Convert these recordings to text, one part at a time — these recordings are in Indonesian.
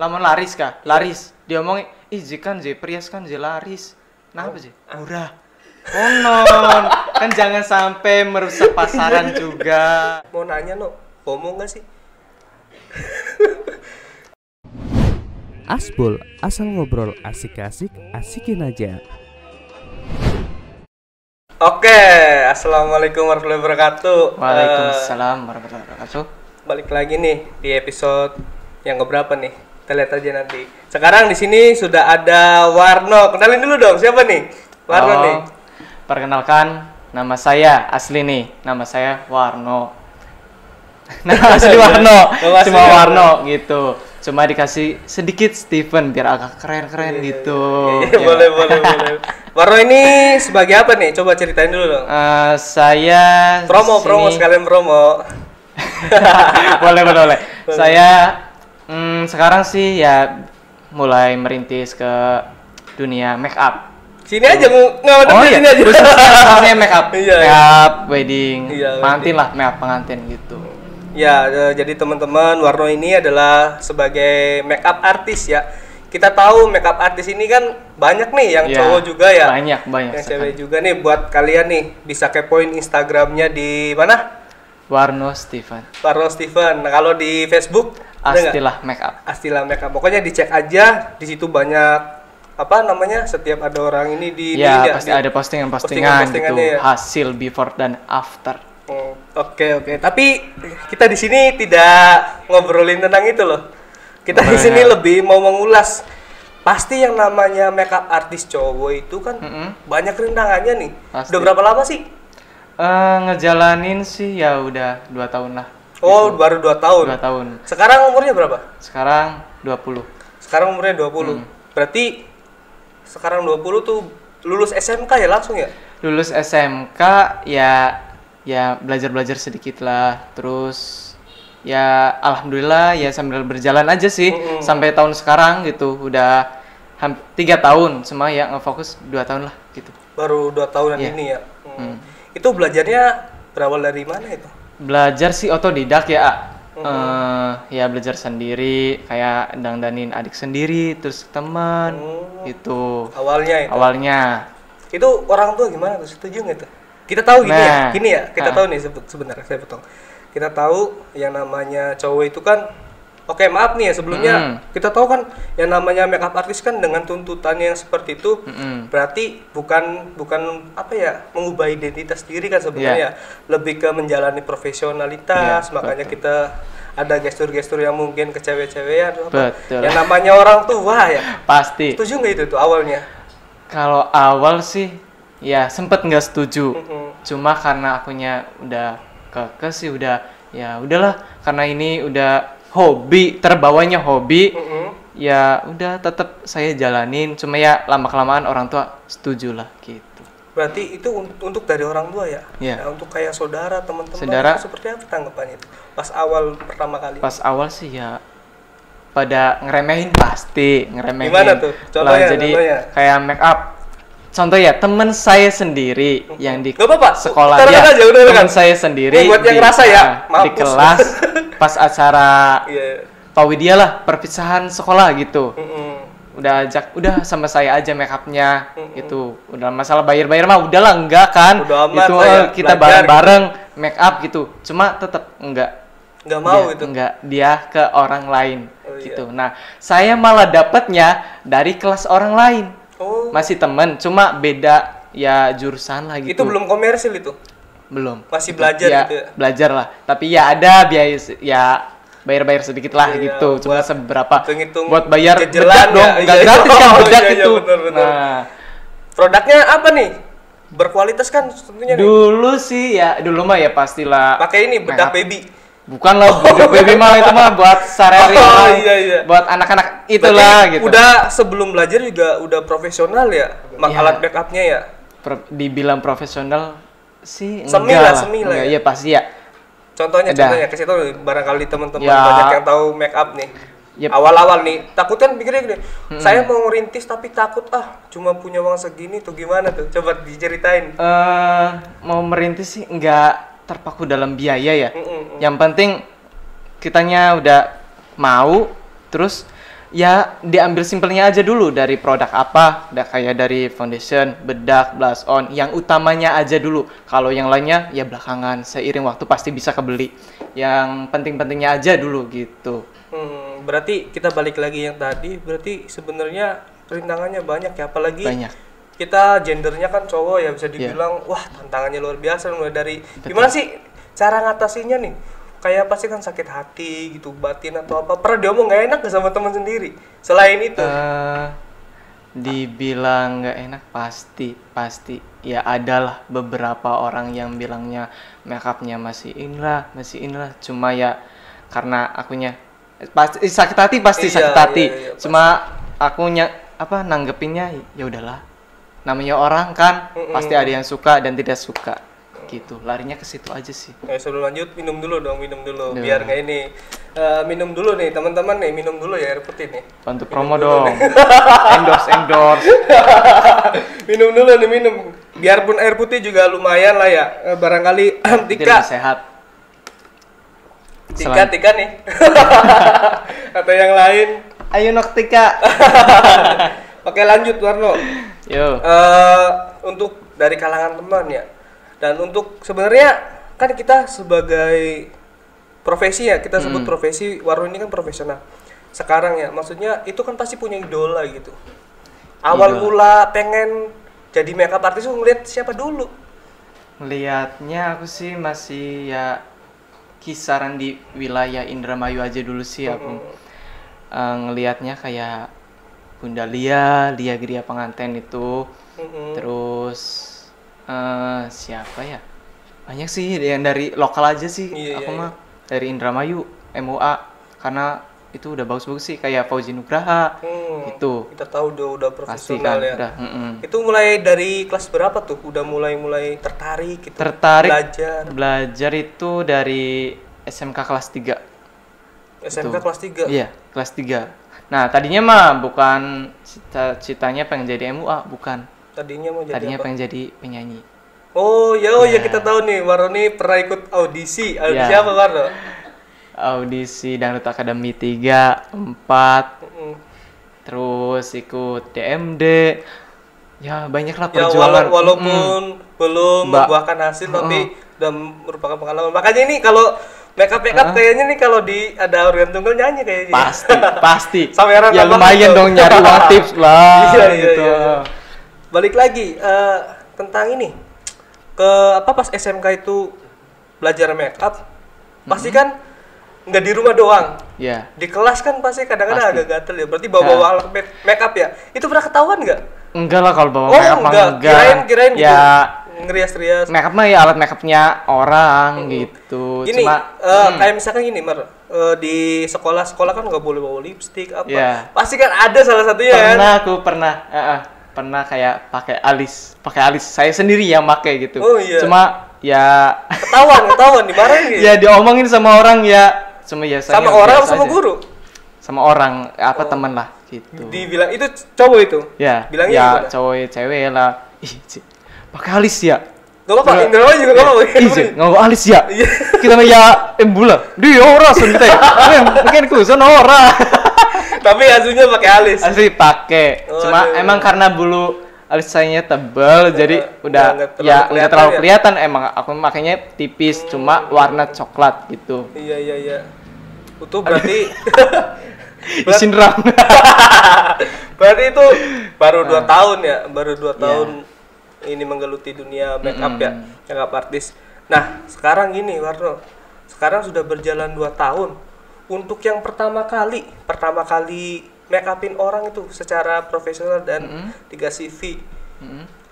lamun laris kah? Laris. Dia ngomong, "Ih, kan Prius kan laris." Nah, apa sih? Murah. Konon. Kan jangan sampai merusak pasaran juga. Mau nanya no, FOMO nggak sih? Asbol, asal ngobrol asik-asik, asikin aja. Oke, assalamualaikum warahmatullahi wabarakatuh. Waalaikumsalam warahmatullahi wabarakatuh. Balik lagi nih di episode yang keberapa nih? Kita lihat aja nanti. Sekarang di sini sudah ada Warno. Kenalin dulu dong, siapa nih? Warno nih. Perkenalkan, nama saya asli nih. Nama saya Warno. Nama asli Warno. Cuma Warno gitu. Cuma dikasih sedikit Steven biar agak keren-keren gitu. Iya, boleh. Warno ini sebagai apa nih? Coba ceritain dulu dong. Saya Promo sekalian promo. boleh. Saya sekarang sih ya mulai merintis ke dunia make up. Sini aja sini aja. Soalnya make up, Iya. make up, wedding, Iya, pengantin lah, make up pengantin gitu. Ya, jadi teman-teman, Warno ini adalah sebagai make up artis ya. Kita tahu make up artis ini kan banyak nih yang Ya, cowok juga ya. Banyak Yang sekali. cewek juga nih. Buat kalian nih bisa kepoin Instagramnya di mana? Warno Steven. Warno Steven. Nah, kalau di Facebook ada nggak? Astilah make up. Astilah make up. Pokoknya dicek aja. Di situ banyak apa namanya? Setiap ada orang ini di Ya, ini pasti di- ada postingan gitu, postingan-postingannya ya. hasil before dan after. Oke. Tapi kita di sini tidak ngobrolin tentang itu loh. Kita di sini lebih mau mengulas. Pasti yang namanya makeup artis cowok itu kan banyak rintangannya nih. Pasti. Udah berapa lama sih? Ngejalanin sih ya udah 2 tahun lah. Oh, baru 2 tahun. 2 tahun. Sekarang umurnya berapa? Sekarang 20. Sekarang umurnya 20. Berarti sekarang 20 tuh lulus SMK ya langsung ya? Lulus SMK ya belajar sedikit lah, terus ya alhamdulillah ya sambil berjalan aja sih sampai tahun sekarang gitu, udah 3 tahun, cuma ya ngefokus 2 tahun lah gitu. Baru 2 tahunan Iya. ini ya. Itu belajarnya berawal dari mana itu? Belajar sih otodidak ya. Ya belajar sendiri, kayak dandanin adik sendiri, terus teman gitu. Awalnya itu. Awalnya Itu orang tua gimana tuh? Setuju nggak tuh? Kita tahu gini ya. Kita tahu nih sebentar saya potong. Kita tahu yang namanya cowok itu kan, oke maaf nih ya sebelumnya, kita tahu kan yang namanya makeup artist kan dengan tuntutannya yang seperti itu, berarti bukan apa ya, mengubah identitas diri kan sebenarnya, lebih ke menjalani profesionalitas, makanya kita ada gestur-gestur yang mungkin ke cewek-cewekan atau apa. Betul. Yang namanya orang tua ya. pasti. Setuju nggak itu tuh awalnya? Kalau awal sih ya sempet nggak setuju. Cuma karena akunya udah kekeh sih, udah ya udahlah, karena ini udah hobi, terbawanya hobi. Ya udah tetap saya jalanin, cuma ya lama-kelamaan orang tua setuju lah gitu. Berarti itu untuk dari orang tua ya? Iya. Nah, untuk kayak saudara, teman-teman Saudara. itu seperti apa tanggapannya itu? Pas awal pertama kali. Pas awal sih ya pada ngeremehin, pasti ngeremehin. Gimana tuh? Contohnya, Lah, jadi contohnya. kayak make up. Contoh ya, temen saya sendiri yang di Gak apa-apa, sekolah utarakan ya, aja, utarakan. temen saya sendiri Ini buat yang ngerasa ya, di mampus. kelas pas acara Iya. Pak Widya lah, perpisahan sekolah gitu. Udah ajak, udah sama saya aja make upnya gitu. Udah masalah bayar-bayar mah udahlah, enggak kan. Udah amat itu lah ya, kita belajar bareng-bareng make up gitu. Cuma tetap Nggak mau gitu. Enggak, dia ke orang lain Oh, iya. gitu. Nah, saya malah dapatnya dari kelas orang lain. Oh, Masih temen, cuma beda ya jurusan lah gitu. itu belum komersil itu? Belum. Masih Itu, belajar ya, gitu ya? Belajar lah. Tapi ya ada biaya ya bayar-bayar sedikit lah Iya, gitu. Cuma buat seberapa hitung-hitung buat bayar jejelan bedak ya. dong. Enggak Iya, gratis kan iya. bedak Iya, itu. bener. Nah, Produknya apa nih? Berkualitas kan tentunya nih. dulu sih ya, dulu mah ya pastilah Pakai ini bedak make up. baby. Bukan lah, bedak baby mah itu mah buat sehari-hari Oh, orang. iya. Buat anak-anak itulah Berarti gitu. Udah sebelum belajar juga udah profesional ya? Iya. Alat make upnya ya? Dibilang profesional sih Semi enggak lah, lah. semi lah Enggak, ya. iya pasti ya. Contohnya Ada. kasih tau barangkali teman-teman Ya. banyak yang tahu make up nih. Yep. Awal-awal nih, takut kan pikirnya gini, saya mau ngerintis tapi takut cuma punya uang segini tuh gimana tuh? Coba diceritain. Mau merintis sih enggak terpaku dalam biaya ya. Mm-mm. Yang penting kitanya udah mau, terus ya diambil simpelnya aja dulu dari produk apa, kayak dari foundation, bedak, blush on, yang utamanya aja dulu. Kalau yang lainnya ya belakangan, seiring waktu pasti bisa kebeli. Yang penting-pentingnya aja dulu gitu. Berarti kita balik lagi yang tadi, berarti sebenarnya rintangannya banyak ya, apalagi banyak. Kita gendernya kan cowok ya, bisa dibilang wah tantangannya luar biasa, mulai dari gimana sih cara ngatasinnya nih? Kayak pasti kan sakit hati gitu, batin atau apa. Pernah diomong nggak enak gak sama teman sendiri? Selain itu? Dibilang nggak enak pasti. Ya adalah beberapa orang yang bilangnya makeupnya masih inilah. Cuma ya karena akunya pasti sakit hati, sakit hati. Iya, cuma akunya nanggepinnya ya udahlah. Namanya orang kan pasti ada yang suka dan tidak suka. Gitu, larinya ke situ aja sih. Sebelum lanjut minum dulu biar nggak ini. Minum dulu nih teman-teman nih, minum dulu ya air putih nih. Bantu promo dong. endorse. Minum dulu nih, minum. Biarpun air putih juga lumayan lah ya. Barangkali Tika sehat. Tika nih. Atau yang lain. Ayo nok Tika. Oke, lanjut Warno. Yo. Untuk dari kalangan teman ya. Dan untuk sebenarnya kan kita sebagai profesi ya, kita sebut profesi, Warno ini kan profesional. Sekarang ya, maksudnya itu kan pasti punya idola gitu. Awal mula pengen jadi makeup artist ngeliat siapa dulu? Ngeliatnya aku sih masih ya kisaran di wilayah Indramayu aja dulu sih aku. Ngeliatnya kayak Bunda Lia Gria Pengantin itu. Terus siapa ya? Banyak sih yang dari lokal aja sih. Aku mah dari Indramayu, MUA, karena itu udah bagus-bagus sih, kayak Fauzi Nugraha gitu. Kita tahu udah profesional kan, ya. Udah, Itu mulai dari kelas berapa tuh? Udah mulai tertarik gitu. Belajar itu dari SMK kelas 3. SMK gitu. Kelas 3? Iya, kelas 3. Nah, tadinya mah bukan cita-citanya pengen jadi MUA, bukan. Tadinya pengen jadi penyanyi. Oh ya, kita tahu nih, Warno nih pernah ikut audisi. Audisi apa, Warno? Audisi Dangdut Akademi 3, 4. Terus ikut DMD. Ya, banyaklah perjuangan. Ya, walaupun belum membuahkan hasil, tapi udah merupakan pengalaman. Makanya ini kalau makeup kayaknya nih kalau ada organ tunggal nyanyi kayaknya. Pasti. Ya lumayan dong nyari uang tips lah. Gitu. Iya. Balik lagi tentang ini, pas SMK itu belajar makeup, pasti kan nggak di rumah doang. Di kelas kan pasti kadang-kadang agak gatel ya. Berarti bawa alat makeup ya. Itu pernah ketahuan nggak? Enggak lah kalau bawa makeup enggak. Kirain ya, gitu. Ngerias-rias. Makeup mah ya alat makeupnya orang gitu. Gini, kayak misalkan gini, di sekolah kan nggak boleh bawa lipstick apa. Pasti kan ada salah satunya kan. Pernah kayak pakai alis. Saya sendiri yang pakai gitu. Cuma ya ketahuan dimarahin gitu. Ya diomongin sama orang ya. Cuma ya saya sama orang sama aja. Guru. Sama orang teman lah gitu. Dibilang itu cowok itu. Ya. Bilangnya ya gimana? Cowok cewek lah. Ih, pakai alis ya. Gak apa-apa, Indramayu juga gak apa-apa. Nggak alis ya. Kita mah ya embula. Dia ora sun kita. Mungkin ku sono ora. Tapi aslinya pakai alis. Asli pakai. Cuma emang karena bulu alis saya tebal, jadi udah nggak terlalu kelihatan. Emang aku makanya tipis, cuma warna coklat gitu. Iya. Itu berarti isin ram. Berarti itu baru 2 tahun ya, baru 2 tahun ini menggeluti dunia makeup ya, makeup artis. Nah, sekarang gini Warno, sekarang sudah berjalan 2 tahun. Untuk yang pertama kali make upin orang itu secara profesional dan 3 CV,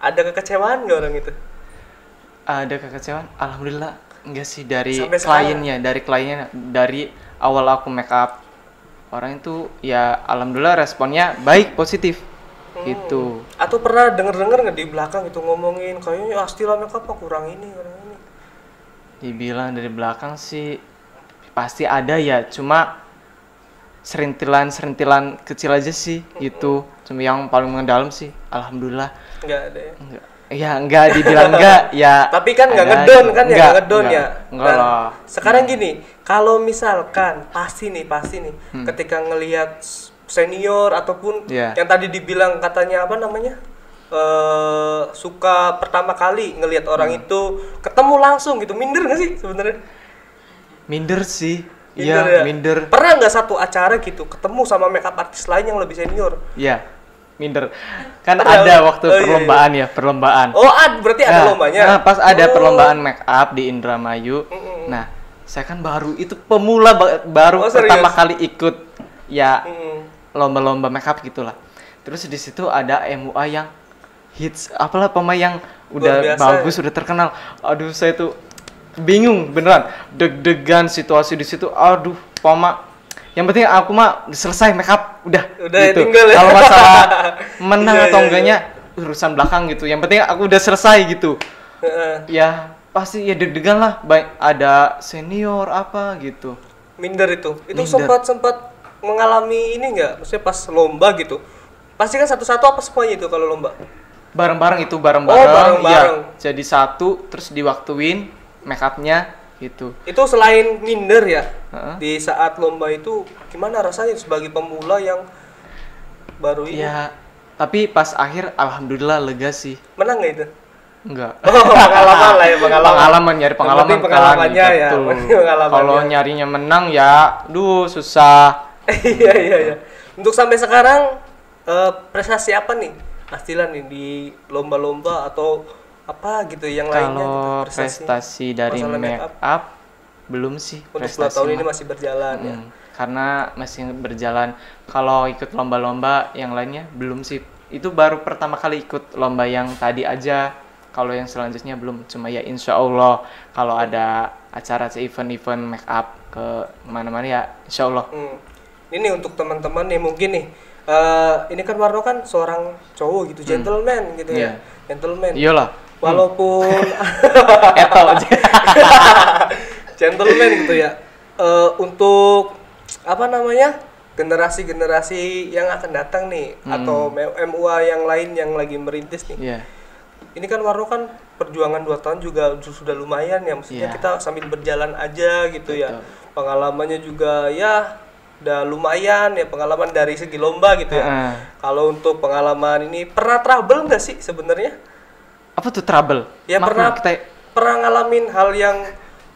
ada kekecewaan nggak orang itu? Ada kekecewaan? Alhamdulillah enggak sih, dari kliennya, dari awal aku make up orang itu ya alhamdulillah responnya baik, positif gitu. Atau pernah denger nggak di belakang itu ngomongin kayaknya Astila make up kurang ini. Dibilang dari belakang sih pasti ada ya, cuma serintilan kecil aja sih gitu. Cuma yang paling mendalam sih alhamdulillah enggak ada ya. Enggak dibilang enggak ya. Tapi kan enggak ngedon kan, enggak ngedon ya. Enggak lah. Sekarang gini, kalau misalkan pasti nih ketika ngelihat senior ataupun yang tadi dibilang katanya apa namanya suka pertama kali ngelihat orang itu ketemu langsung gitu, minder nggak sih sebenarnya? Minder sih. Iya, minder. Pernah nggak satu acara gitu ketemu sama makeup artis lain yang lebih senior? Iya, minder. Kan ada waktu perlombaan ya, perlombaan. Oh, berarti ada lombanya? Nah, pas ada perlombaan make up di Indramayu. Nah, saya kan baru pemula, baru pertama kali ikut ya lomba-lomba make up gitulah. Terus di situ ada MUA yang hits, apalah pemain yang udah bagus, udah terkenal. Aduh, saya tuh bingung beneran, deg-degan situasi di situ. Aduh, Poma. Yang penting aku mah selesai make up, udah gitu. Kalau masalah menang atau enggaknya urusan belakang gitu. Yang penting aku udah selesai gitu. Ya pasti ya deg-degan lah. Baik ada senior apa gitu. Minder itu. Itu sempat mengalami ini enggak? Maksudnya pas lomba gitu. Pasti kan satu-satu apa semuanya itu kalau lomba? Bareng-bareng itu, bareng-bareng. Oh, bareng-bareng. Ya, jadi satu terus diwaktuin make up-nya gitu. Itu selain minder ya, di saat lomba itu gimana rasanya sebagai pemula yang baru ini? Ya, tapi pas akhir alhamdulillah lega sih. Menang nggak itu? Enggak. Pengalaman lah ya, pengalaman nyari pengalaman pengalamannya kan, ya. Kalau nyarinya menang ya, susah. Iya. Untuk sampai sekarang prestasi apa nih? Pastilah nih di lomba-lomba atau apa gitu yang lainnya gitu. Kalau prestasi dari make up belum sih. Untuk 10 tahun ini masih berjalan ya. Karena masih berjalan. Kalau ikut lomba-lomba yang lainnya belum sih. Itu baru pertama kali ikut lomba yang tadi aja. Kalau yang selanjutnya belum. Cuma ya insya Allah kalau ada acara event-event make up ke mana-mana ya insya Allah. Ini untuk teman-teman nih mungkin nih. Ini kan Warno kan seorang cowok gitu, gentleman gitu ya. Gentleman. Iyalah. Walaupun gentleman gitu ya. Untuk apa namanya? Generasi-generasi yang akan datang nih atau MUA yang lain yang lagi merintis nih. Ini kan Warno kan perjuangan 2 tahun juga sudah lumayan ya, maksudnya kita sambil berjalan aja gitu. Betul. Ya. Pengalamannya juga ya udah lumayan ya, pengalaman dari segi lomba gitu ya. Kalau untuk pengalaman ini pernah trouble nggak sih sebenarnya? Apa tuh trouble? Ya pernah ngalamin hal yang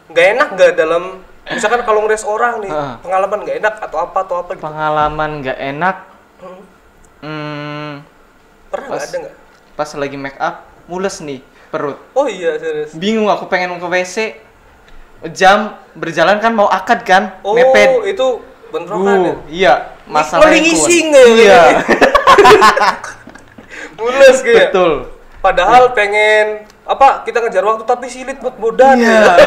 nggak enak nggak dalam misalkan kalau ngres orang nih, pengalaman nggak enak atau apa gitu. Pengalaman nggak enak? Pernah nggak ada nggak? Pas lagi make up mules nih perut. Oh iya serius. Bingung aku pengen ke WC. Jam berjalan kan mau akad kan? Oh mepet. itu bentrokan ya? Iya, masalah ngising ya. Iya. Mules gitu. Betul. Padahal pengen apa kita ngejar waktu tapi silit buat bodan. Iya.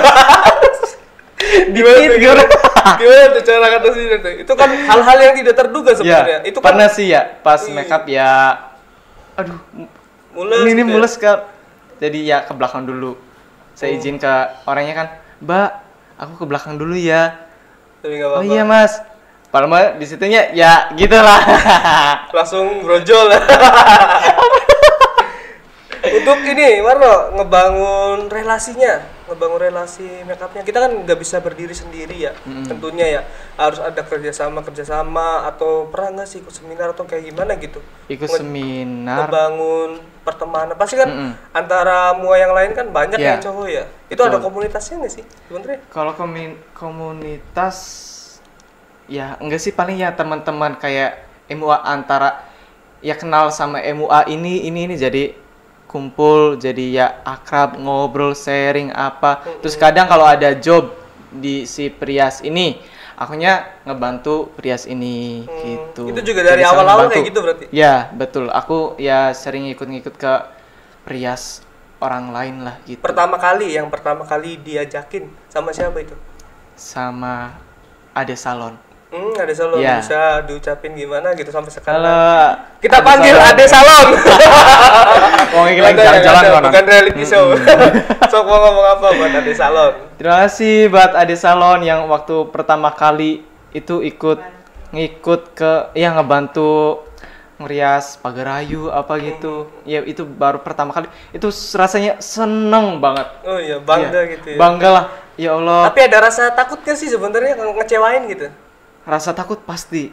Gimana tuh cara kata silit? Itu kan hal-hal yang tidak terduga sebenarnya. Itu kan pernah sih ya pas make up ya. Aduh, mules. Ini gitu mules Kak. Jadi ya ke belakang dulu. Saya izin ke orangnya kan, "Mbak, aku ke belakang dulu ya." Tapi enggak apa-apa. Oh iya, Mas. Padahal di situnya ya gitulah. Langsung brojol. Untuk ini Warno ngebangun relasi make upnya, kita kan nggak bisa berdiri sendiri ya. Tentunya ya harus ada kerjasama atau pernah nggak sih ikut seminar atau kayak gimana gitu? Ikut seminar, ngebangun pertemanan pasti kan antara MUA yang lain kan banyak yang cowok ya. Itu ada komunitasnya nggak sih sebenarnya? Kalau komunitas ya enggak sih, paling ya teman-teman kayak MUA antara ya kenal sama MUA ini jadi kumpul, jadi ya akrab, ngobrol, sharing apa. Terus kadang kalau ada job di si Prias ini, akunya ngebantu Prias ini gitu. Itu juga dari awal-awal kayak gitu berarti? Ya, betul. Aku ya sering ikut-ikut ke Prias orang lain lah gitu. Pertama kali diajakin sama siapa itu? Sama Ade Salon. Ade Salon bisa diucapin gimana gitu sampai sekarang. Kita panggil Ade Salon. Oh, ini lagi jalan-jalan bukan reality show. Sok mau ngomong apa buat Ade Salon? Terima kasih buat Ade Salon yang waktu pertama kali itu ngikut ke ngebantu ngerias pagarayu apa gitu. Ya itu baru pertama kali. Itu rasanya seneng banget. Oh iya, bangga gitu ya. Bangga lah. Ya Allah. Tapi ada rasa takut gak sih sebenarnya ngecewain gitu? Rasa takut pasti.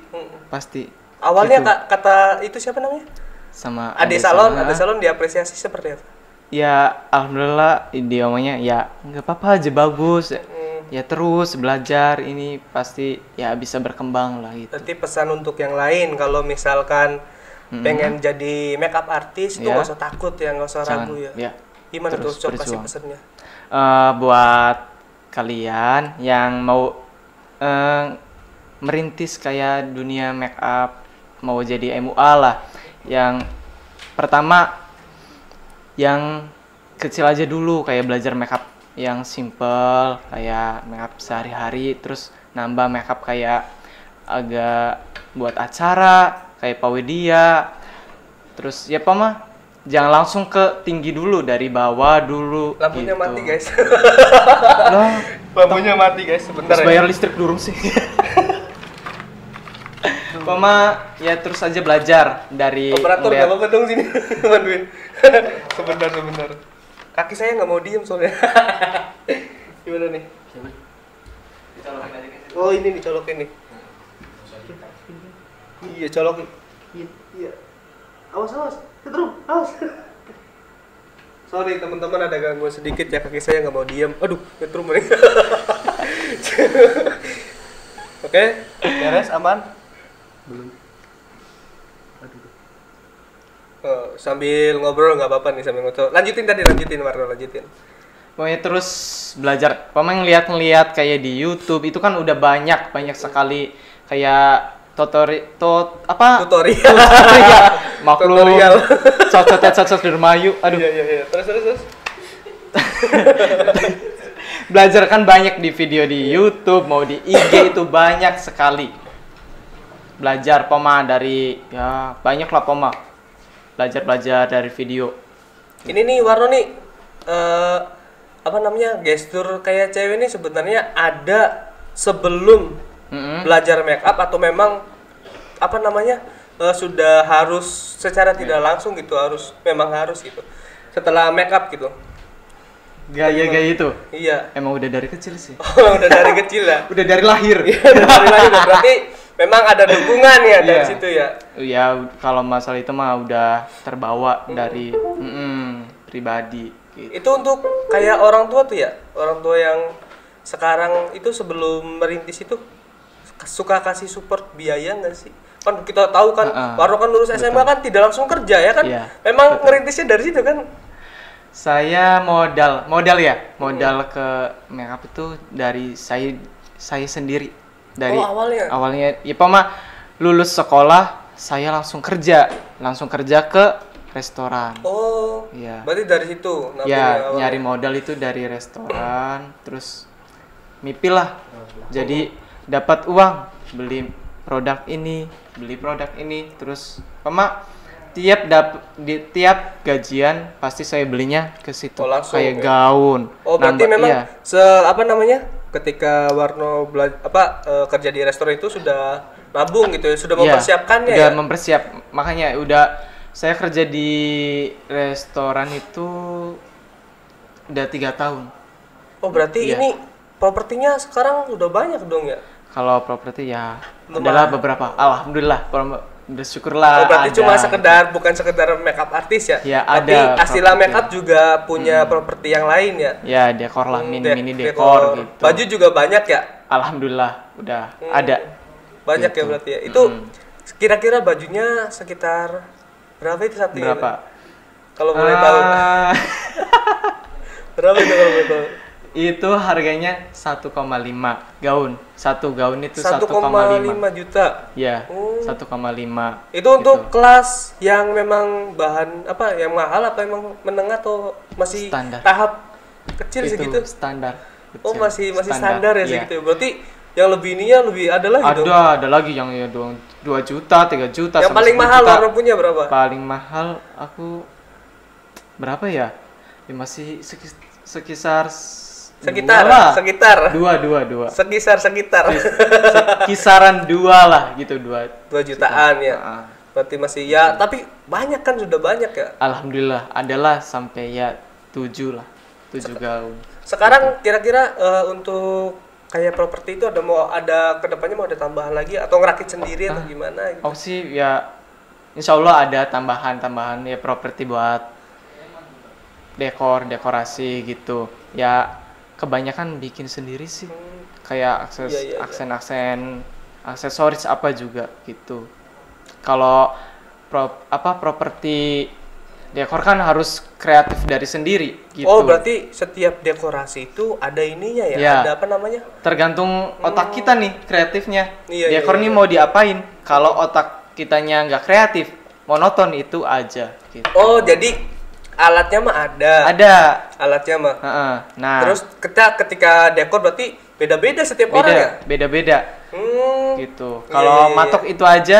Awalnya Gitu. kata itu siapa namanya? Sama Ade Salon diapresiasi seperti apa? Ya alhamdulillah dia omongnya ya nggak apa-apa aja bagus. Ya terus belajar ini pasti ya bisa berkembang lah gitu. Berarti pesan untuk yang lain kalau misalkan pengen jadi makeup artist itu Ya. nggak usah takut ya, nggak usah Jangan, ragu ya. ya. Gimana tuh Terus coba kasih berjuang. pesannya? Buat kalian yang mau merintis kayak dunia make up, mau jadi MUA lah, yang pertama yang kecil aja dulu, kayak belajar make up yang simple kayak make up sehari-hari, terus nambah make up kayak agak buat acara kayak Pawedia. Terus ya mah jangan langsung ke tinggi dulu, dari bawah dulu. Lampunya gitu. mati guys. Lah, Lampunya mati guys sebentar terus ya. bayar listrik durung sih. Mama ya terus aja belajar dari Operator ngeliat- nggak apa-apa dong sini bantuin. sebentar. Kaki saya nggak mau diem soalnya. Gimana nih? Oh ini nih colokin nih. Iya colokin. Iya. Awas. Ketrum. Awas. Sorry teman-teman ada gangguan sedikit ya, kaki saya nggak mau diem. Aduh ketrum nih. Oke, beres aman. Belum. Sambil ngobrol nggak apa-apa nih, sambil ngobrol. Lanjutin Warno, lanjutin. Pokoknya terus belajar. Pama ngeliat kayak di YouTube itu kan udah banyak sekali kayak Tutorial. Maklum. Tutorial. Cocok dermayu. Aduh. Iya. Terus. Belajar kan banyak di video di YouTube, mau di IG itu banyak sekali. Belajar Poma dari ya banyak lah Poma. Belajar dari video. Ini nih Warno nih, apa namanya, gestur kayak cewek ini sebenarnya ada sebelum belajar make up atau memang apa namanya sudah harus secara tidak langsung gitu, memang harus gitu setelah make up gitu. Gaya itu. Iya. Emang udah dari kecil sih. Oh, udah dari kecil ya. Udah dari lahir. Dari lahir berarti memang ada dukungan ya dari Iya. situ ya. Ya kalau masalah itu mah udah terbawa dari pribadi gitu. Itu untuk kayak orang tua tuh ya, orang tua yang sekarang itu sebelum merintis itu suka kasih support biaya nggak sih? Kan kita tahu kan, Warno kan lulus SMA kan tidak langsung kerja ya kan? Iya, Memang ngerintisnya dari situ kan? Saya modal ke makeup itu dari saya sendiri. Dari awalnya ya Pama lulus sekolah saya langsung kerja ke restoran. Oh, iya. Berarti dari situ Ya, nyari modal itu dari restoran, terus mipil lah. Jadi dapat uang beli produk ini, terus Pama tiap gajian pasti saya belinya ke situ. Oh, langsung, kayak ya? gaun. Oh, berarti memang iya. apa namanya? Ketika Warno kerja di restoran itu sudah nabung gitu ya, sudah mempersiapkannya udah ya. Makanya udah saya kerja di restoran itu udah 3 tahun. Oh, berarti Iya. ini propertinya sekarang udah banyak dong ya? Kalau properti ya Lumayan. adalah beberapa. Alhamdulillah, bersyukurlah. Oh, berarti ada. cuma bukan sekedar makeup artis ya? Ya, tapi ada Astila properti. Makeup juga punya properti yang lain ya? Ya, dekor lah, mini dekor gitu. Baju juga banyak ya? Alhamdulillah udah ada. Banyak Gitu. ya berarti ya? Itu kira-kira bajunya sekitar berapa itu satu? Berapa? Kalau boleh tahu. Berapa itu kalau boleh tahu? Itu harganya 1,5 gaun. Satu gaun itu 1,5 1,5. juta. Ya, Oh. 1,5. Itu untuk kelas yang memang bahan apa yang mahal apa emang menengah atau masih Standar. tahap kecil Itu segitu? standar. Oh, kecil. masih standar ya Iya. segitu. Berarti yang lebih ininya lebih ada lagi dong. Ada lagi yang ya 2 juta, 3 juta. Yang sampai paling 10 mahal juta. Warno punya berapa? Paling mahal aku berapa ya? Ya masih sekitar Sekitar. Dua. Sekitar. Kisaran 2 lah gitu, 2 2 jutaan ya. Heeh. Berarti masih ya, tapi banyak kan, sudah banyak ya. Alhamdulillah adalah sampai ya 7 lah. 7 gaun. Sekarang kira-kira untuk kayak properti itu ada kedepannya mau ada tambahan lagi atau ngerakit sendiri atau gimana gitu? Opsi ya insya Allah ada tambahan ya properti buat dekorasi gitu ya, kebanyakan bikin sendiri sih. Kayak aksesoris apa juga gitu. Kalau properti dekor kan harus kreatif dari sendiri gitu. Oh, berarti setiap dekorasi itu ada ininya ya? Ya. Ada apa namanya? Tergantung otak kita nih kreatifnya. Iya, Dekor iya, nih iya. mau diapain? Kalau otak kitanya nggak kreatif, monoton itu aja gitu. Oh, jadi alatnya mah ada. Ada. Alatnya mah. Heeh. Nah, Terus ketika dekor berarti beda-beda setiap orang ya? beda-beda Hmm. gitu. Iya, Kalau iya, matok itu aja,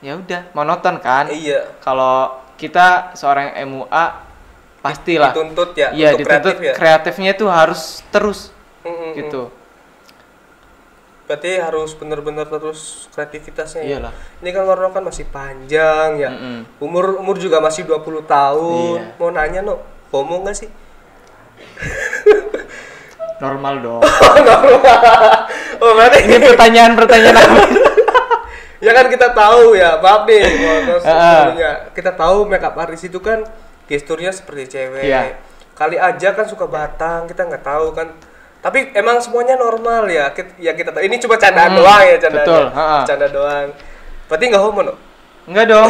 ya udah monoton kan. Iya. Kalau kita seorang MUA pastilah. Dituntut ya, Iya, untuk dituntut kreatif ya. kreatifnya itu harus terus gitu. Berarti harus benar-benar terus kreativitasnya ya. Iyalah. Ini kan Warno kan masih panjang ya. Umur juga masih 20 tahun. Iya. Mau nanya no, homo nggak sih? Normal dong. Oh, berarti Ini pertanyaan apa? ya kan kita tahu ya, maaf nih, sebelumnya kita tahu makeup artist itu kan gesturnya seperti cewek. Iya. Kali aja kan suka batang, kita nggak tahu kan. Tapi emang semuanya normal ya. Kita tahu. Ini cuma candaan doang ya, candaan. betul, Canda doang. Berarti nggak homo no? Enggak dong.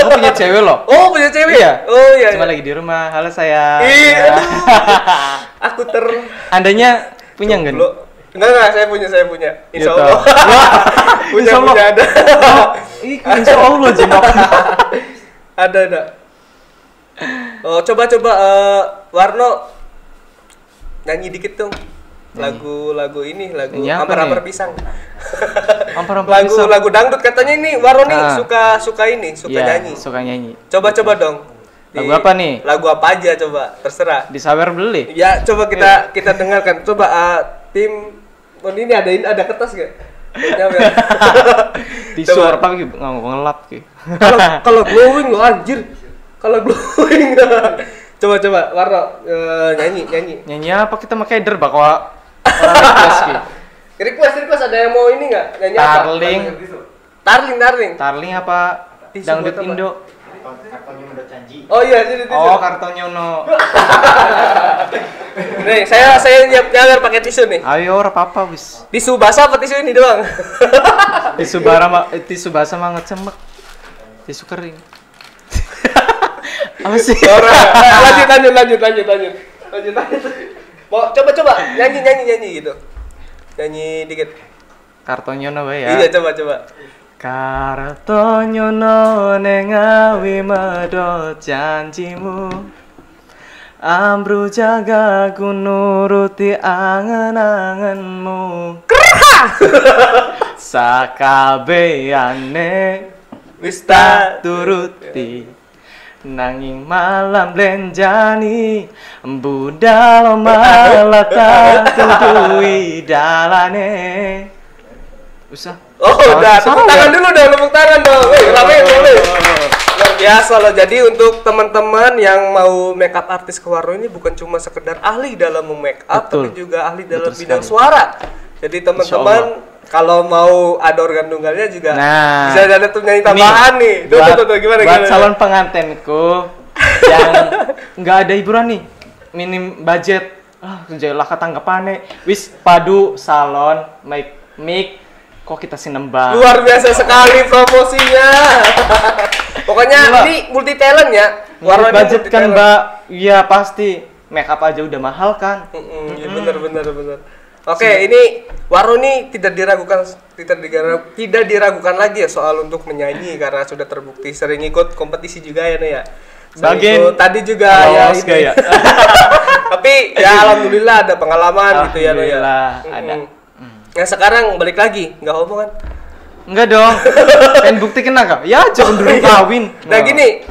Aku punya cewek loh. Oh, punya cewek? Iya. Oh iya. Cuma iya. lagi di rumah. Halo sayang. Iya. Ya. Aku Andanya punya enggak? nih? Enggak, saya punya. Insya Gitu. Allah. Insya Allah. punya ada. Insya Allah Jimak. ada. Oh, coba Warno nyanyi dikit dong. Lagu ini, lagu Nyanyi apa Ampar-ampar nih? pisang. Ampar-ampar pisang. lagu dangdut katanya ini Warno nih Ah. suka Iya, nyanyi. suka nyanyi. Coba dong. Lagu apa nih? Lagu apa aja coba, terserah. Disawer beli. Ya, coba kita dengarkan. Coba tim ini ada kertas gak? Tisu apa gitu ngelap gitu. Kalau glowing lo anjir. Kalau glowing. Coba Warno nyanyi. Nyanyi apa kita pakai der bakal request gitu. Request ada yang mau ini enggak? Nyanyi apa? Tarling. Tarling apa Tisu dangdut buat apa? Indo? Oh iya, sini tisu. Oh, Kartonyono. Nih, saya nyiap pakai tisu nih. Ayo ora apa-apa wis. Tisu basah apa tisu ini doang? Tisu basah mah ngecemek. Tisu kering. Apa sih? Lanjut. Mau coba nyanyi gitu. Nyanyi dikit. Kartonyono wae ya. Iya, coba. Kartonyono nengawi medot janjimu, Ambru jaga ku nuruti angen-angenmu. Sakabehane wis tak turuti, nanging malam blenjani budal malah tak tutui dalane. Usah. Oh, udah, tepuk tangan dulu dong, rame. Luar biasa loh. Jadi untuk teman-teman yang mau makeup artis ke Warno ini bukan cuma sekedar ahli dalam make up, Betul. tapi juga ahli dalam Betul bidang sekali. suara. Jadi teman-teman kalau mau ada organ tunggalnya juga Nah, bisa ada tuh nyanyi tambahan nih. Tuh, gimana? Buat calon pengantenku yang nggak ada hiburan nih, minim budget, jalan ketangkepannya, wis padu salon, mic, kok kita sih nembang. Luar biasa sekali promosinya. Pokoknya Gila. ini multi talent ya. Warna ini budget multi kan talent. Mbak, iya pasti. Make up aja udah mahal kan. Iya, benar. Oke, ini Warno ini tidak diragukan lagi ya soal untuk menyanyi karena sudah terbukti sering ikut kompetisi juga ya Nek ya. Bagian Tadi juga ya lolos ini. gaya. Tapi ya alhamdulillah ada pengalaman gitu ya Nek ya. Alhamdulillah, ada. Nah sekarang balik lagi, nggak homo kan? Enggak dong. Pengen buktikan kak? Ya jangan dulu kawin. Nah gini,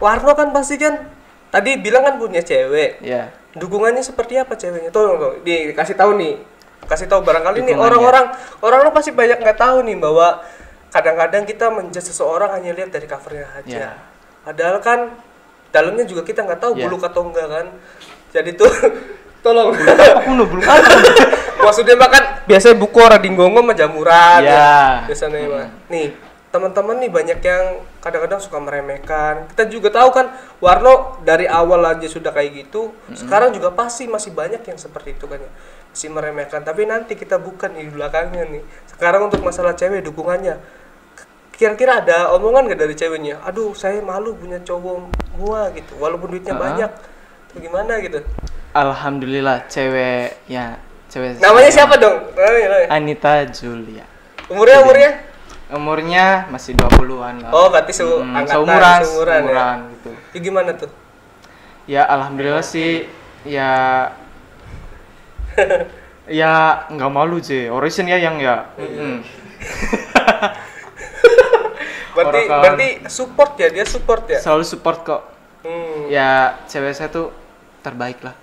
Warno kan pasti kan tadi bilang kan punya cewek. Ya. Dukungannya seperti apa ceweknya? Tuh, dikasih tahu nih. Kasih tahu barangkali nih Dukungannya. orang pasti banyak nggak tahu nih bahwa kadang-kadang kita menjudge seseorang hanya lihat dari covernya aja. Ya. Padahal kan dalamnya juga kita nggak tahu Ya. buluk atau enggak kan. Jadi tuh tolong. Aku belum. Maksudnya makan biasanya buku orang dinggongo sama jamuran ya. Biasanya mah. Nih, teman-teman nih banyak yang kadang-kadang suka meremehkan. Kita juga tahu kan Warno dari awal aja sudah kayak gitu. Sekarang juga pasti masih banyak yang seperti itu kan ya. Masih meremehkan, tapi nanti kita bukan di belakangnya nih. Sekarang untuk masalah cewek dukungannya. Kira-kira ada omongan gak dari ceweknya? Aduh, saya malu punya cowok gua gitu. Walaupun duitnya banyak. Tuh gimana gitu? Alhamdulillah cewek Namanya siapa dong? Anita Julia. Umurnya masih 20-an lah. Oh, berarti seumuran ya? Gitu. Ya gimana tuh? Ya alhamdulillah sih ya ya nggak malu sih. Origin ya yang ya. berarti support ya, dia support ya? Selalu support kok. Ya cewek saya tuh terbaik lah.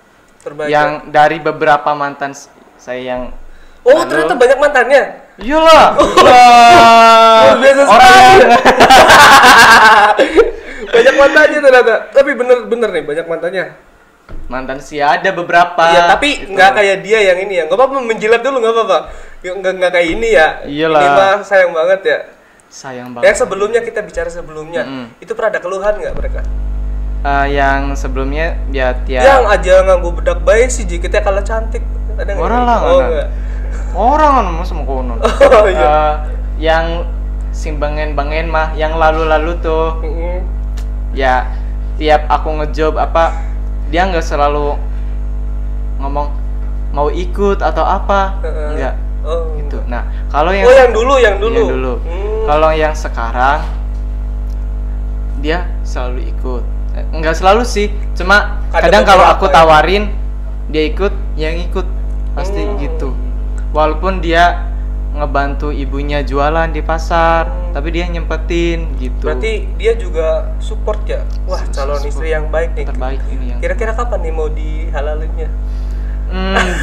Terbaik. Yang dari beberapa mantan saya yang ternyata banyak mantannya. Iyalah. Biasa Orang banyak mantannya ternyata. Tapi bener nih banyak mantannya. Mantan sih ada beberapa. Iya, tapi nggak kayak dia yang ini ya. Nggak apa-apa menjilat dulu, nggak apa-apa. Nggak kayak ini ya. Iyalah. Ini mah sayang banget ya. Sayang banget. Yang sebelumnya kita bicara sebelumnya. Itu pernah ada keluhan nggak mereka? Yang sebelumnya ya tiap. Yang aja nganggu bedak baik sih, kita kalah cantik. Ada nggak? Orang lah. Enggak. Orang kan sama konon. Iya. Yang simbangen-bangen mah, yang lalu-lalu tuh. Ya tiap aku ngejob apa, dia nggak selalu ngomong mau ikut atau apa, enggak. Gitu. Nah, kalau yang yang dulu. Kalau yang sekarang dia selalu ikut. Enggak selalu sih, cuma kadang kalau aku tawarin dia ikut, yang ikut pasti gitu. Walaupun dia ngebantu ibunya jualan di pasar, tapi dia nyempetin gitu. Berarti dia juga support ya? Wah, calon istri yang baik nih. Terbaik ini yang. Kira-kira kapan nih mau dihalalinnya?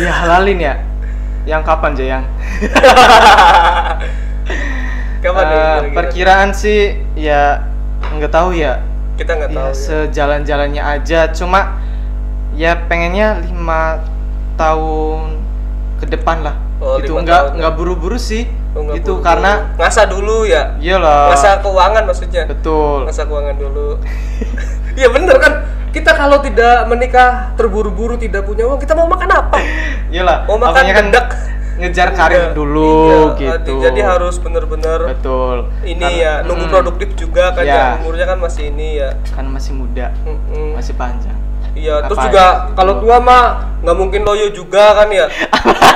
Dihalalin ya? Yang kapan Jayang? Kapan nih? Perkiraan sih ya nggak tahu ya. Kita nggak tahu. Sejalan-jalannya aja. Cuma ya pengennya 5 tahun ke depan lah. Itu nggak buru-buru sih. Itu karena ngasah dulu ya. Iyalah. Ngasah keuangan maksudnya. Betul. Ngasah keuangan dulu. Iya bener kan. Kita kalau tidak menikah terburu-buru, tidak punya uang, kita mau makan apa? Iyalah. Mau makan kan ngejar karir dulu gitu. Jadi harus bener-bener. Betul. Ini ya nunggu produktif juga kan ya. Umurnya kan masih ini ya. Kan masih muda. Masih panjang. Iya, terus juga kalau tua mah nggak mungkin loyo juga kan ya.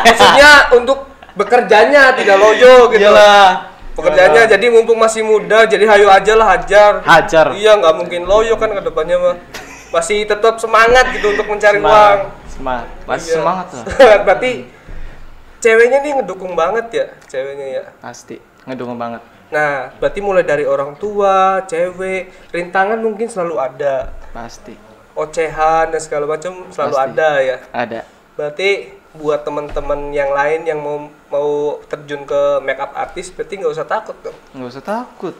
Maksudnya untuk bekerjanya tidak loyo gitu. Iyalah. Pekerjaannya jadi mumpung masih muda, jadi hayu aja lah hajar. Iya, nggak mungkin loyo kan ke depannya mah. Masih tetap semangat gitu untuk mencari uang. Semangat. Masih semangat lah. Berarti ceweknya nih ngedukung banget ya, ceweknya ya. Pasti ngedukung banget. Nah, berarti mulai dari orang tua, cewek, rintangan mungkin selalu ada. Pasti. Ocehan dan segala macam selalu Pasti. ada ya. Ada. Berarti buat teman-teman yang lain yang mau terjun ke makeup artist, berarti nggak usah takut dong. Nggak usah takut.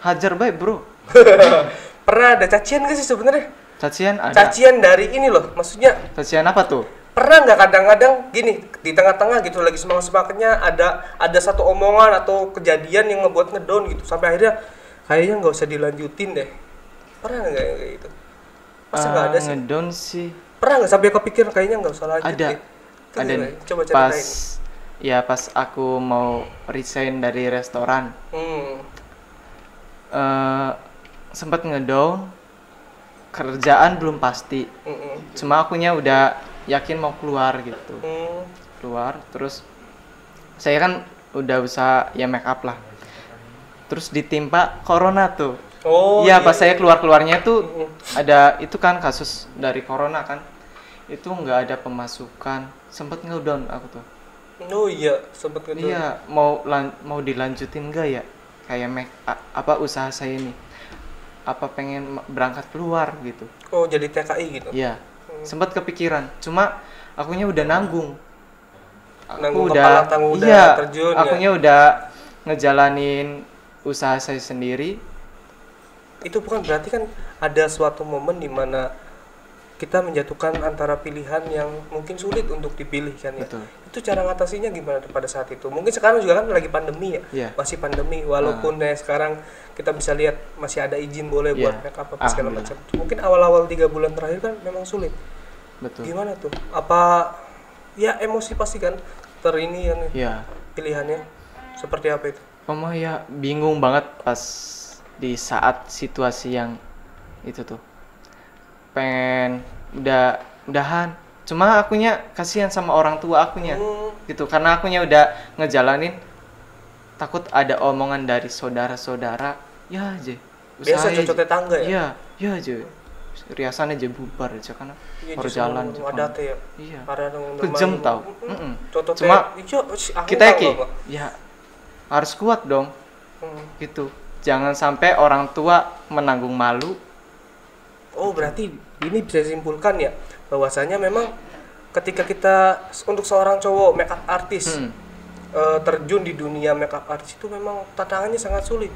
Hajar baik bro. Pernah ada cacian nggak sih sebenarnya? Cacian ada. Cacian dari ini loh, maksudnya. Cacian apa tuh? Pernah nggak kadang-kadang gini di tengah-tengah gitu lagi semangat-semangatnya ada satu omongan atau kejadian yang ngebuat ngedown gitu sampai akhirnya kayaknya nggak usah dilanjutin deh. Pernah nggak kayak gitu? Masa nggak ada sih? Ngedown sih. Pernah nggak sampai kepikiran kayaknya nggak usah lanjut? Ada. Deh. Ada. Coba ceritain. Pas aku mau resign dari restoran. Sempat ngedown. Kerjaan belum pasti. Cuma akunya udah yakin mau keluar gitu. Keluar terus saya kan udah usaha ya make up lah. Terus ditimpa corona tuh. Pas saya keluarnya tuh ada itu kan kasus dari corona kan. Itu nggak ada pemasukan. Sempet ngedown aku tuh. Oh iya, sempet ngedown. Iya, mau dilanjutin enggak ya? Kayak usaha saya ini. Apa pengen berangkat keluar gitu. Oh, jadi TKI gitu. Iya. Sempat kepikiran. Cuma akunya udah nanggung. Nanggung kepala tanggung udah terjun. Akunya udah ngejalanin usaha saya sendiri. Itu bukan berarti kan ada suatu momen di mana kita menjatuhkan antara pilihan yang mungkin sulit untuk dipilih kan ya. Betul. Itu cara ngatasinya gimana pada saat itu? Mungkin sekarang juga kan lagi pandemi ya, masih pandemi. Walaupun sekarang kita bisa lihat masih ada izin boleh buat make up apa segala macam. Mungkin awal-awal 3 bulan terakhir kan memang sulit. Betul. Gimana tuh? Apa ya emosi pasti kan terini kan pilihannya seperti apa itu? Ya bingung banget pas di saat situasi yang itu tuh. Pengen udahan, cuma akunya kasihan sama orang tua akunya gitu, karena akunya udah ngejalanin, takut ada omongan dari saudara-saudara ya aja biasa cocok tetangga ya aja riasan aja bubar aja karena baru jalan ada teh kejam tau. Cuma kita ya harus kuat dong gitu, jangan sampai orang tua menanggung malu. Oh berarti ini bisa disimpulkan ya bahwasanya memang ketika kita untuk seorang cowok makeup artist terjun di dunia makeup artist itu memang tantangannya sangat sulit,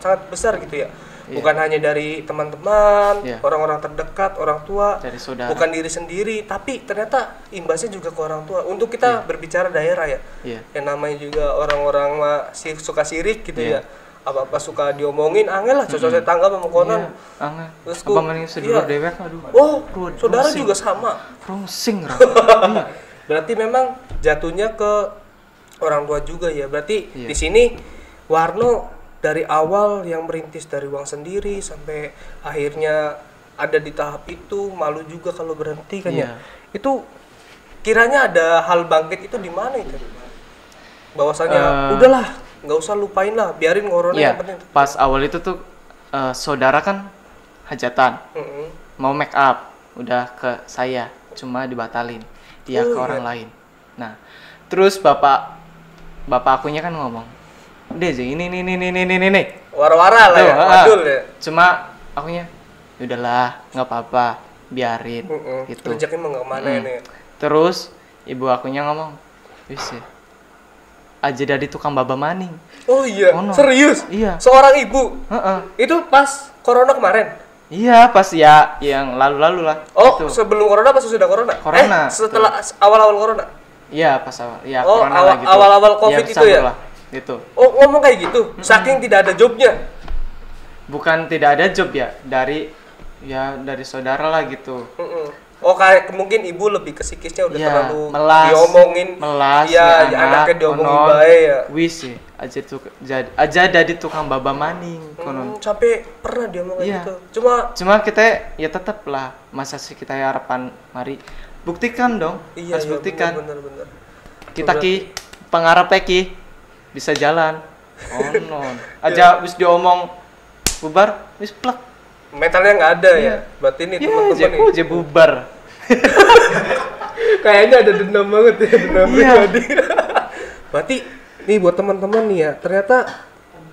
sangat besar gitu ya. Bukan hanya dari teman-teman, orang-orang terdekat, orang tua, dari saudara, bukan diri sendiri, tapi ternyata imbasnya juga ke orang tua. Untuk kita berbicara daerah ya, yang namanya juga orang-orang masih suka sirik gitu ya. Apa-apa suka diomongin, angel lah cocok tetangga sama konon. Terus apa mending sedulur dewek, aduh. Oh, saudara juga sama. Rungsing. Berarti memang jatuhnya ke orang tua juga ya. Berarti di sini Warno dari awal yang merintis dari uang sendiri sampai akhirnya ada di tahap itu, malu juga kalau berhenti kan ya. Itu kiranya ada hal bangkit itu di mana itu? Bahwasanya udahlah, nggak usah lupain lah, biarin corona yang penting. Pas awal itu tuh saudara kan hajatan, mau make up, udah ke saya, cuma dibatalin, dia ke orang lain. Nah, terus bapak akunya kan ngomong, udah aja ini, wara-wara lah ya, wadul ya. Cuma akunya, udahlah, nggak apa-apa, biarin, gitu. Rezekinya mau nggak kemana ini. Terus ibu akunya ngomong, wis ya, aja dari tukang baba maning. Oh iya, serius? Iya. Seorang ibu? Itu pas corona kemarin? Iya, pas ya yang lalu-lalu lah. Oh, itu. Sebelum corona pas sudah corona? Corona. Setelah awal-awal corona? Iya, pas awal. Ya, corona lah gitu. Awal-awal Covid ya, itu ya? Lah, gitu. Oh, ngomong kayak gitu? Saking tidak ada jobnya? Bukan tidak ada job ya, dari saudara lah gitu. Oh, kayak mungkin ibu lebih ke psikisnya udah terlalu diomongin. Melas, ya anaknya diomongin baik ya. Wis sih, aja dari tukang baba maning konon. Sampai pernah dia ngomong gitu. Cuma kita ya tetap lah, masa sih kita harapan mari buktikan dong. Harus buktikan. Bener. Kita ki pengarap ki bisa jalan. Aja wis diomong bubar, wis plek. Metalnya nggak ada ya. Berarti ini teman-teman aja bubar. Kayaknya ada dendam banget ya, dendam pribadi. Berarti nih buat teman-teman nih ya, ternyata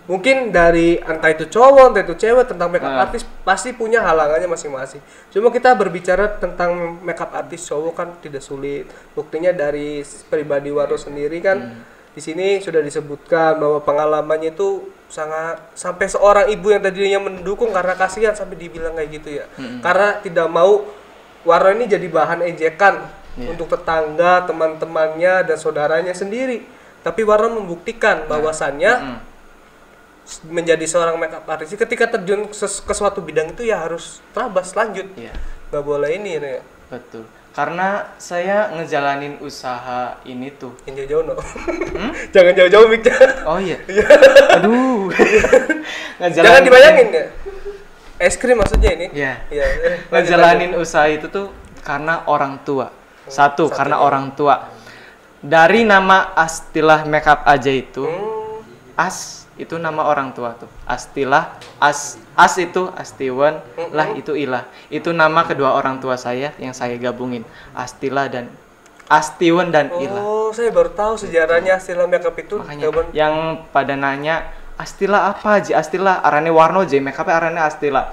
mungkin dari entah itu cowok, entah itu cewek tentang makeup artist pasti punya halangannya masing-masing. Cuma kita berbicara tentang makeup artist cowok kan tidak sulit. Buktinya dari pribadi Warno sendiri kan di sini sudah disebutkan bahwa pengalamannya itu sangat, sampai seorang ibu yang tadinya mendukung karena kasihan sampai dibilang kayak gitu ya. Karena tidak mau Warno ini jadi bahan ejekan untuk tetangga, teman-temannya dan saudaranya sendiri. Tapi Warno membuktikan bahwasannya menjadi seorang makeup artist ketika terjun ke suatu bidang itu ya harus terabas lanjut. Gak boleh ini ya. Betul. Karena saya ngejalanin usaha ini tuh. Yang jauh-jauh no. Jangan jauh-jauh Mik. Oh iya. Aduh. Jangan dibayangin ya. Es krim maksudnya ini. Iya. Ngejalanin usaha itu tuh karena orang tua. Satu karena orang tua. Dari nama Astilah Makeup aja itu. As itu nama orang tua tuh. Astilah, as itu Astiwan, lah itu Ilah. Itu nama kedua orang tua saya yang saya gabungin. Astilah dan Astiwan dan Ilah. Oh, saya baru tahu sejarahnya Astilah Makeup itu. Makanya yang pada nanya Astilah apa aja? Astilah arane Warno aja, makeup arane Astilah.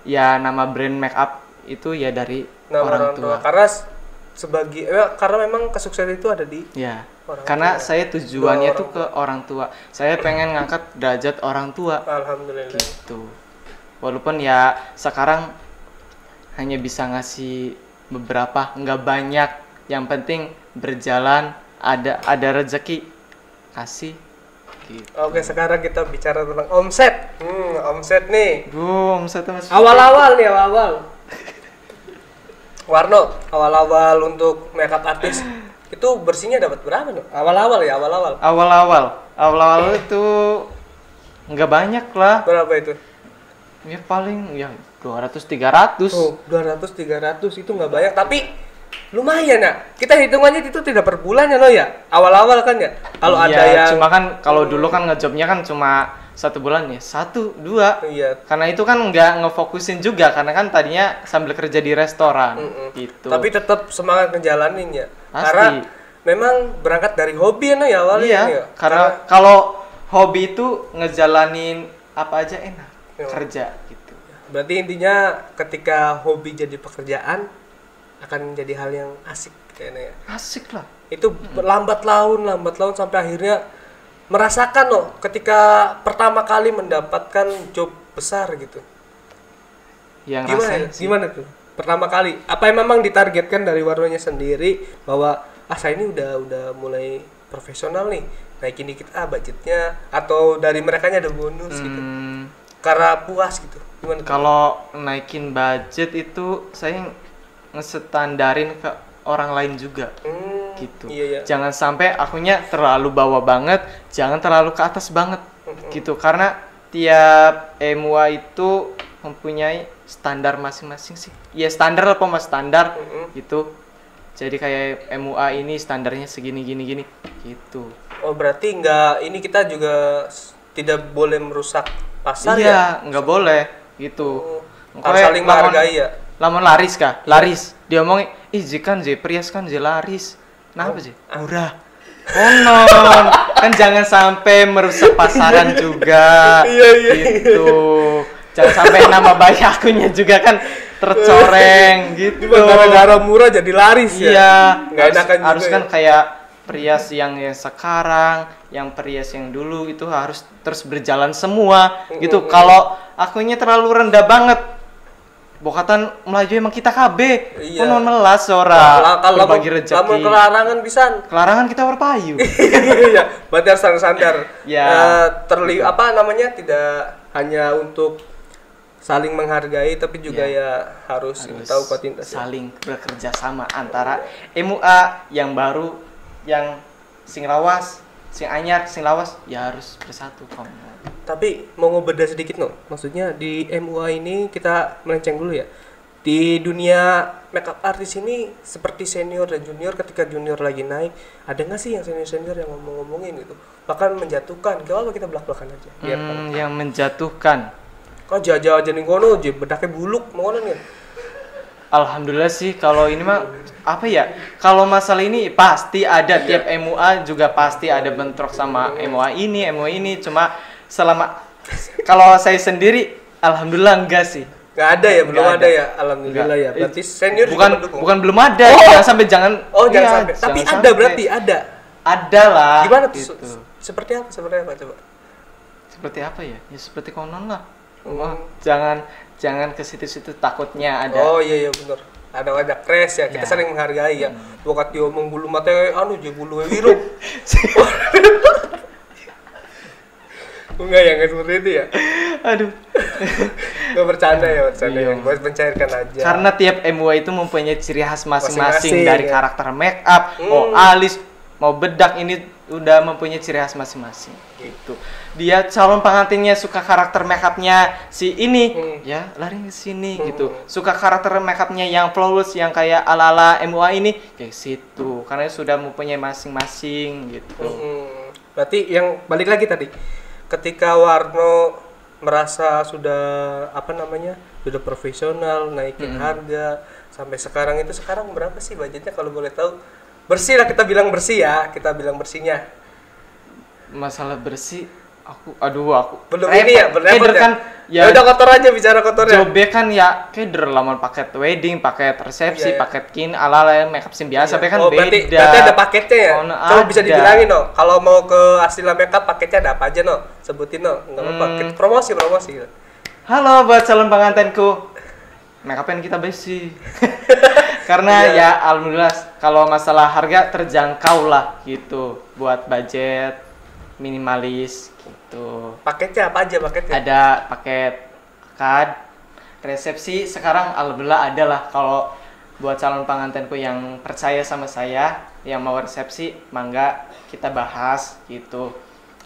Ya nama brand makeup itu ya dari nama orang tua. Karena memang kesuksesan itu ada di karena saya tujuannya tuh ke orang tua. Saya pengen ngangkat derajat orang tua. Alhamdulillah. Gitu. Walaupun ya sekarang hanya bisa ngasih beberapa, nggak banyak. Yang penting berjalan, ada rezeki kasih. Gitu. Oke, sekarang kita bicara tentang omset. Omset nih. Omset Awal-awal nih, awal-awal. Warno, awal-awal untuk makeup artist itu bersihnya dapat berapa nih? Awal-awal ya, awal-awal. Awal-awal itu nggak banyak lah. Berapa itu? Ya paling ya 200-300. Oh, 200-300 itu nggak banyak, tapi lumayan ya. Kita hitungannya itu tidak per bulan ya lo ya. Awal-awal kan ya. Kalau iya, ada yang cuma kan kalau dulu kan ngejobnya kan cuma 1 bulan ya, 1-2. Iya. Karena itu kan nggak ngefokusin juga, karena kan tadinya sambil kerja di restoran gitu. Tapi tetap semangat ngejalanin ya. Pasti. Karena memang berangkat dari hobi ya awalnya iya, ya. karena kalau hobi itu ngejalanin apa aja enak, kerja gitu. Berarti intinya ketika hobi jadi pekerjaan akan menjadi hal yang asik kayaknya ya. Asik lah. Itu lambat laun sampai akhirnya merasakan loh ketika pertama kali mendapatkan job besar gitu. Yang Gimana tuh? Pertama kali. Apa yang memang ditargetkan dari Warnonya sendiri bahwa saya ini udah mulai profesional nih. Naikin dikit budgetnya, atau dari merekanya ada bonus gitu. Karena puas gitu. Gimana? Kalau naikin budget itu saya ngestandarin ke orang lain juga. Gitu. Iya. Jangan sampai akunya terlalu bawah banget, jangan terlalu ke atas banget. Gitu. Karena tiap MUA itu mempunyai standar masing-masing sih. Ya standar apa mas standar gitu. Jadi kayak MUA ini standarnya segini gini gitu. Oh berarti ini kita juga tidak boleh merusak pasar ya? Iya, nggak boleh gitu. Harus saling menghargai ya. Lamun laris kah? Laris. Dia ngomong, kan Prias kan laris. Nah apa sih? Murah. Konon. Kan jangan sampai merusak pasaran juga. Iya. Gitu. Jangan sampai nama baik akunya juga kan tercoreng gitu. Gara-gara murah jadi laris ya. Iya. Nggak enakan juga. Harus kan kayak Prias yang sekarang, yang Prias yang dulu itu harus terus berjalan semua gitu. Kalau akunya terlalu rendah banget, bokatan Melayu emang kita KB. Iya. Konon melas ora. Kalau berbagi rezeki. Kamu kelarangan pisan. Kelarangan kita berpayu. Iya, berarti harus sadar. Ya. Tidak hanya untuk saling menghargai, tapi juga ya harus tahu kualitas. Saling bekerja sama antara MUA yang baru, yang sing lawas, sing anyar, sing lawas ya harus bersatu kamu. Tapi mau ngebeda sedikit maksudnya di MUA ini kita melenceng dulu ya. Di dunia makeup artist ini seperti senior dan junior, ketika junior lagi naik, ada nggak sih yang senior yang ngomongin gitu, bahkan menjatuhkan? Kalau kita belak-belakan aja. Yang menjatuhkan. Kok jajan ning kono je bedake buluk ngono nih. Alhamdulillah sih kalau ini mah apa ya? Kalau masalah ini pasti ada, tiap MUA juga pasti ada bentrok sama MUA ini. Cuma selama kalau saya sendiri alhamdulillah enggak sih. Enggak ada ya, belum ada ya. Alhamdulillah ya. Berarti senior bukan belum ada. Jangan sampai. Tapi ada berarti ada. Ada lah. Gimana tuh? Gitu. Seperti apa coba? Seperti apa ya? Ya seperti konon lah. Jangan ke situ-situ, takutnya ada. Oh iya benar. Ada crash ya. Kita saling menghargai ya. Bokat diomong bulu mate je bulu wiru. Enggak seperti itu ya. Aduh. Gak bercanda ya. Buat mencairkan aja. Karena tiap MUA itu mempunyai ciri khas masing-masing dari karakter make up, mau alis, mau bedak, ini udah mempunyai ciri khas masing-masing gitu. Dia calon pengantinnya suka karakter makeupnya si ini, ya lari ke sini gitu. Suka karakter makeupnya yang flawless, yang kayak ala-ala MUA ini, kayak situ. Karena sudah mempunyai masing-masing gitu. Berarti yang balik lagi tadi, ketika Warno merasa sudah sudah profesional, naikin harga sampai sekarang berapa sih budgetnya kalau boleh tahu? Bersih lah, kita bilang bersihnya. Masalah bersih, aku belum ini ya, keder kan ya udah kotor aja, bicara kotornya. Jobe kan ya keder lamun paket wedding, paket resepsi, paket kin ala makeup sim biasa, kan berarti beda. ada paketnya ya. Coba bisa dibilangin kalau mau ke Asila Makeup paketnya ada apa aja sebutin enggak apa-apa. Promosi. Halo buat calon pengantenku. make up-an kita besi. Karena ya alhamdulillah kalau masalah harga terjangkau lah gitu buat budget minimalis gitu. Paketnya apa aja paketnya? Ada paket akad, resepsi sekarang alhamdulillah ada lah. Kalau buat calon pengantinku yang percaya sama saya yang mau resepsi, mangga kita bahas gitu.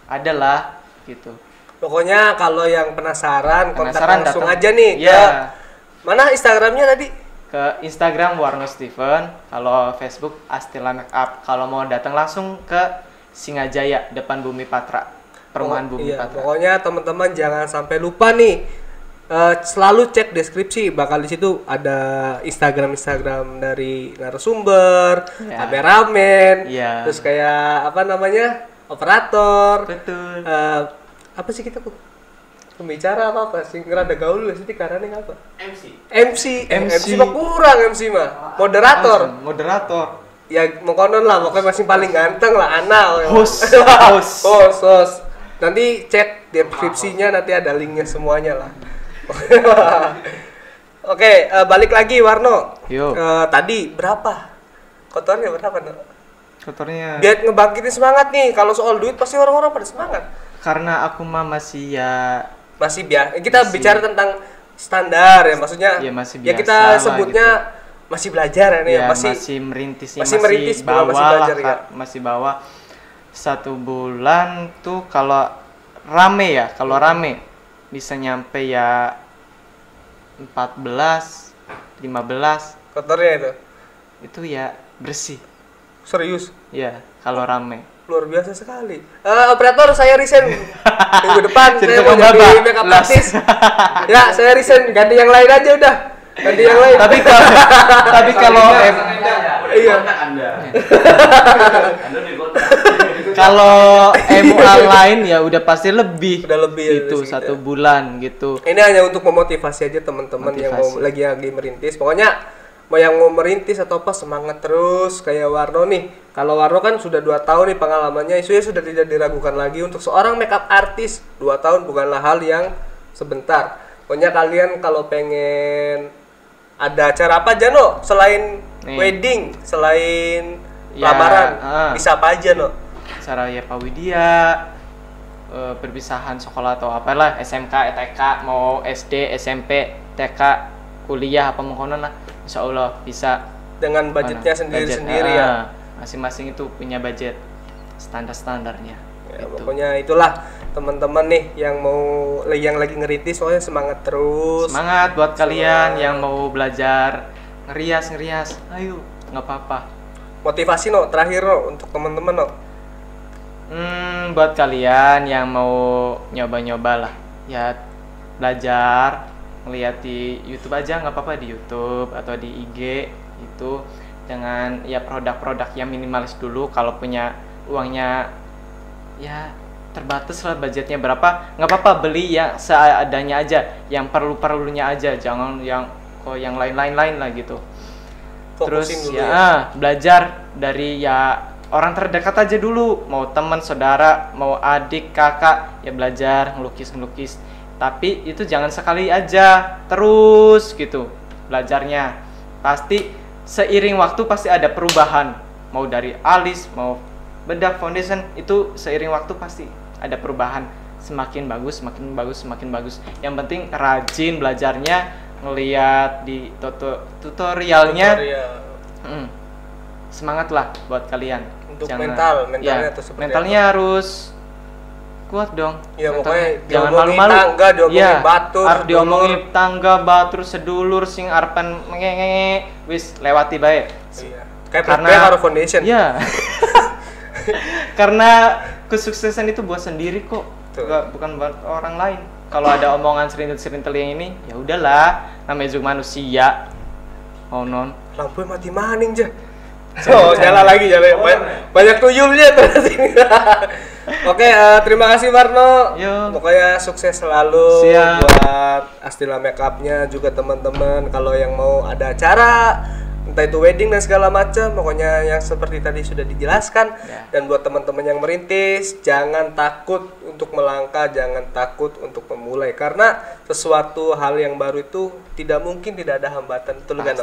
Ada lah gitu. Pokoknya kalau yang penasaran kontak langsung datang aja nih ya. ke mana Instagramnya tadi? Ke Instagram Warno Steven, kalau Facebook Astila Makeup. Kalau mau datang langsung ke Singajaya depan Bumi Patra, perumahan Bumi Iya, Patra. pokoknya teman-teman jangan sampai lupa nih. Selalu cek deskripsi, bakal di situ ada Instagram dari narasumber, Ya. kameramen, Ya. terus kayak apa namanya operator. Betul. Apa sih kita pembicara apa sih ngerada gaul sih karena ini apa? MC. MC mah kurang MC mah. Moderator. Ya mau konon lah, pokoknya masih paling ganteng lah Anal. Host. Nanti cek deskripsinya, nanti ada linknya semuanya lah. Oke, balik lagi Warno. Yuk. Tadi berapa? Kotornya berapa? No? Kotornya. Biar ngebangkitin semangat nih. Kalau soal duit pasti orang-orang pada semangat. Karena aku mah masih ya Masih biasa. Kita bicara tentang standar ya, maksudnya. Ya, masih ya biasa kita lah, sebutnya masih belajar ya, nih, ya, masih merintis, masih merintis, bawah masih belajar, ya. Masih bawah 1 bulan tuh kalau rame ya, kalau rame bisa nyampe ya 14, 15 kotornya itu ya bersih serius ya kalau rame. luar biasa sekali. Operator saya resign minggu depan. Jadi Saya mau tukang jadi babak. makeup artist. Ya saya resign, ganti yang lain aja udah. Ganti yang lain. tapi kalau iya. kalau MUA lain ya udah pasti lebih. Udah lebih ya, itu udah segitu. 1 bulan gitu. Ini hanya untuk memotivasi aja teman-teman yang mau lagi merintis. Pokoknya mau yang mau merintis atau apa semangat terus kayak Warno nih. Kalau Warno kan sudah 2 tahun nih pengalamannya, isunya sudah tidak diragukan lagi untuk seorang makeup artist. 2 tahun bukanlah hal yang sebentar. Pokoknya kalian kalau pengen ada acara apa aja no selain wedding, selain Ya, lamaran, bisa apa aja no? Cara ya Pak Widya, perpisahan sekolah atau apalah, SMK, TK, mau SD, SMP, TK, kuliah apa mengkonon lah, insya Allah bisa. Dengan budgetnya sendiri-sendiri ya. Masing-masing itu punya budget standarnya. Ya, gitu. pokoknya itulah teman-teman nih yang lagi ngerintis, soalnya semangat terus. Semangat buat kalian yang mau belajar ngerias, ayo nggak apa-apa. Motivasi no terakhir no untuk teman-teman no. Buat kalian yang mau nyoba-nyoba lah, ya belajar ngeliat di YouTube aja nggak apa-apa, di YouTube atau di IG itu dengan ya produk-produk yang minimalis dulu. Kalau punya uangnya ya terbatas lah, budgetnya berapa nggak apa-apa, beli ya seadanya aja, yang perlunya aja, jangan yang yang lain-lain lah gitu. Fokusin Terus dulu ya belajar dari ya orang terdekat aja dulu, mau teman, saudara, mau adik, kakak, ya belajar ngelukis. Tapi itu jangan sekali aja, terus gitu belajarnya. Pasti seiring waktu pasti ada perubahan, mau dari alis, mau bedak, foundation, itu seiring waktu pasti ada perubahan, semakin bagus. Yang penting rajin belajarnya, ngeliat di tutorialnya. Semangat lah buat kalian. Untuk Jangan, mentalnya ya, tuh seperti mentalnya harus kuat dong. Ya pokoknya jangan diomongin malu-malu. tangga, diomongin batur, diomongin tangga, batur, sedulur, sing arpan ngenge, wis lewati bae. Iya. Kayak Karena karo foundation. Iya. Karena kesuksesan itu buat sendiri kok, bukan buat orang lain. Kalau ada omongan serintil yang ini, ya udahlah, namanya juga manusia. Oh non. Lampunya mati maning aja. Nyala lagi. Banyak tuyulnya tuh sini. Oke, terima kasih Warno. Yo. Pokoknya sukses selalu. Siap. Buat Astila Makeupnya juga teman-teman. Kalau yang mau ada acara entah itu wedding dan segala macam, pokoknya yang seperti tadi sudah dijelaskan. Dan buat teman-teman yang merintis, jangan takut untuk melangkah, jangan takut untuk memulai, karena sesuatu hal yang baru itu tidak mungkin tidak ada hambatan, betul kan?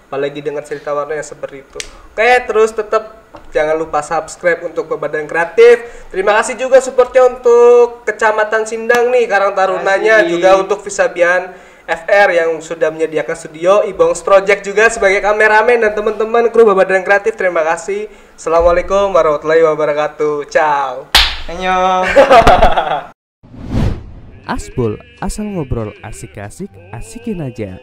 Apalagi dengan cerita Warno yang seperti itu. Oke, terus tetap jangan lupa subscribe untuk Badan Kreatif. Terima kasih juga supportnya untuk Kecamatan Sindang nih, Karang Tarunanya, juga untuk Visabian FR yang sudah menyediakan studio, Ibongs Project juga sebagai kameramen, dan teman-teman kru Badan Kreatif, terima kasih. Assalamualaikum warahmatullahi wabarakatuh. Ciao. Annyeong. Asbol, asal ngobrol asik-asik, asikin aja.